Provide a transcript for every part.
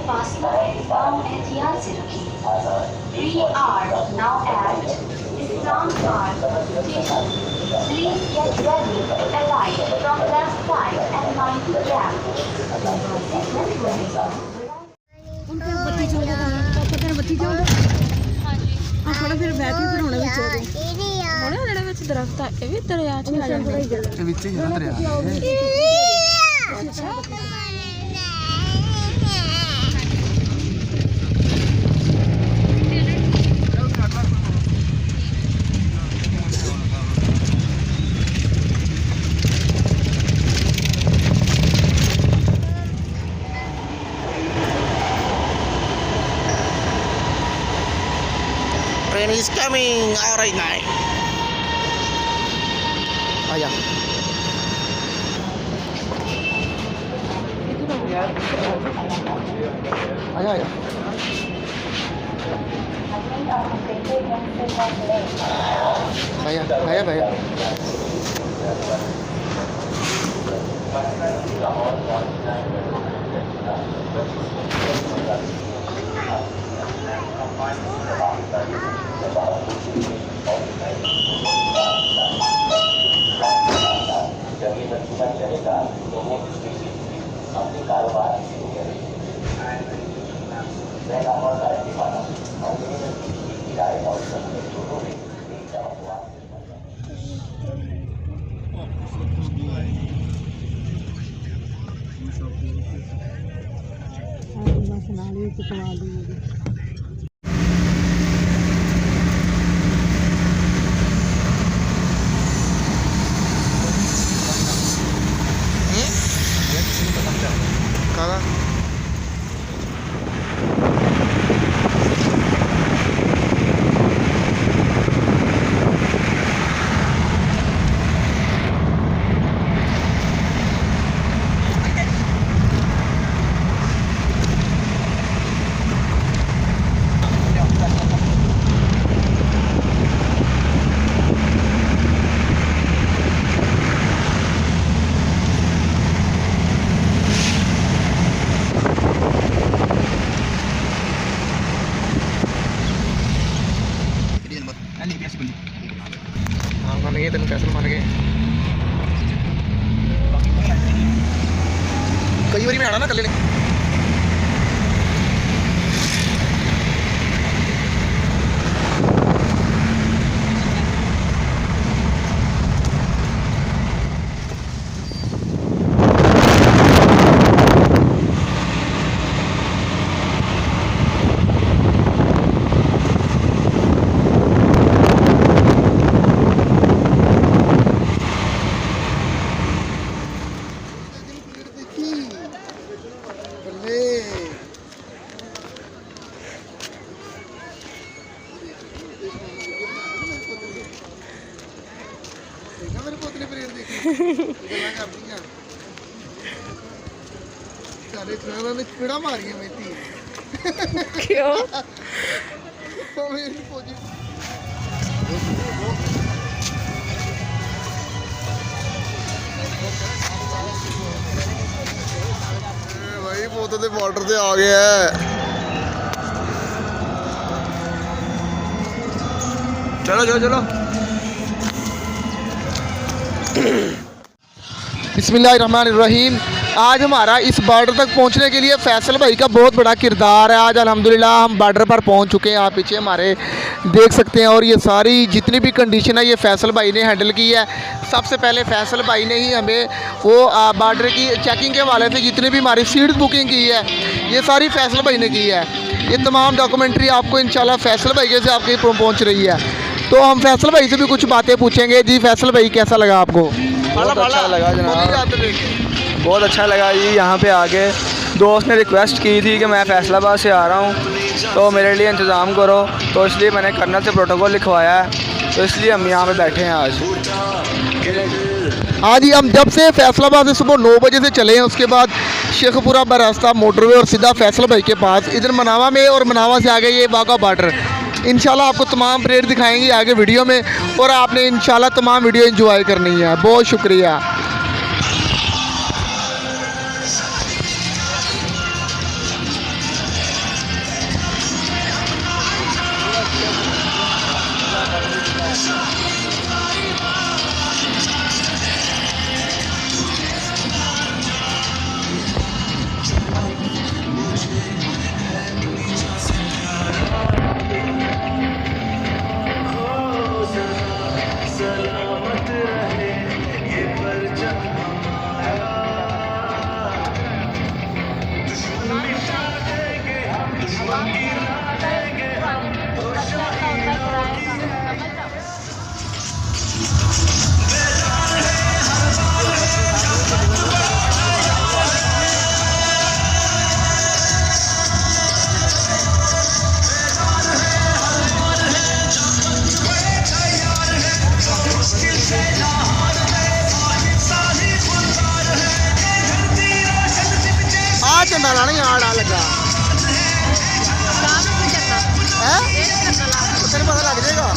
फासला पाँव एहतियात से रखें। We are now at Islamabad station. Please get ready, alight from left side and mind the gap. ਬੱਤੀ ਚੋਂ ਦਾ ਪਾਪਾ ਤੇਰੇ ਬੱਤੀ ਚੋਂ ਦਾ ਆ ਥੋੜਾ ਫਿਰ ਬੈਟਰੀ ਬਣਾਉਣਾ ਵਿੱਚ ਉਹਦੇ ਹੋਣਾ ਜਿਹੜਾ ਵਿੱਚ ਦਰਖਤ ਆ ਇਹ ਵੀ ਦਰਿਆ ਚ ਆ ਜਾਂਦਾ ਇਹ ਵਿੱਚ ਹੀ ਦਰਿਆ ਅੱਛਾ Train is coming. Alright, night. Ayan. Ayan. Ayan. Ayan. Ayan. Kala. बन गए तेन कैसल बन गए कई बारी मैं आना ना कल ने मेरे पोतले प्रेम देखी गल्लां करदियां सारे चलाना ने चपेड़ा मारियां मेरी क्यों तो मेरी पोजी भाई पोते दे बॉर्डर ते आ गया है चलो चलो चलो बिस्मिल्लाहिर्रहमानिर्रहीम। आज हमारा इस बॉर्डर तक पहुंचने के लिए फैसल भाई का बहुत बड़ा किरदार है। आज अल्हम्दुलिल्लाह हम बॉर्डर पर पहुंच चुके हैं। आप पीछे हमारे देख सकते हैं और ये सारी जितनी भी कंडीशन है ये फैसल भाई ने हैंडल की है। सबसे पहले फैसल भाई ने ही हमें वो बॉर्डर की चेकिंग के हवाले से जितनी भी हमारी सीट बुकिंग की है ये सारी फैसल भाई ने की है। ये तमाम डॉक्यूमेंट्री आपको इंशाल्लाह फैसल भाई से आपके पहुँच रही है। तो हम फैसल भाई से भी कुछ बातें पूछेंगे। जी फैसल भाई कैसा लगा आपको? बहुत अच्छा लगा जनाब, बहुत अच्छा लगा जी। यहाँ पे आके दोस्त ने रिक्वेस्ट की थी कि मैं फैसलाबाद से आ रहा हूँ तो मेरे लिए इंतज़ाम करो, तो इसलिए मैंने कर्नल से प्रोटोकॉल लिखवाया है, तो इसलिए हम यहाँ पे बैठे हैं आज। हाँ जी, हम जब से फैसलाबाद से सुबह 9 बजे से चले हैं उसके बाद शेखपुरा बरास्ता मोटरवे और सीधा फैसल भाई के पास इधर मनावा में और मनावा से आगे ये बागा बॉर्डर। इंशाल्लाह आपको तमाम परेड दिखाएंगे आगे वीडियो में और आपने इंशाल्लाह तमाम वीडियो एंजॉय करनी है। बहुत शुक्रिया। नाला नहीं आड़ा लगा है तेरे पता लग जाएगा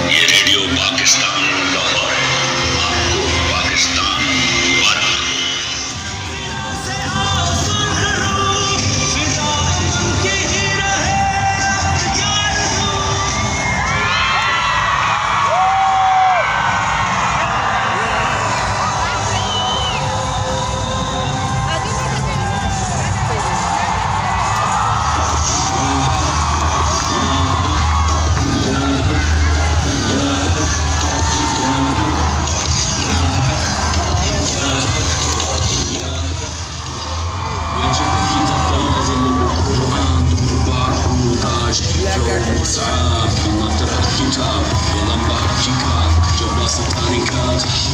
ये रेडियो पाकिस्तान लाहौर है आपको पाकिस्तान द्वारा Kitab, dalam bab jika, coba setarikat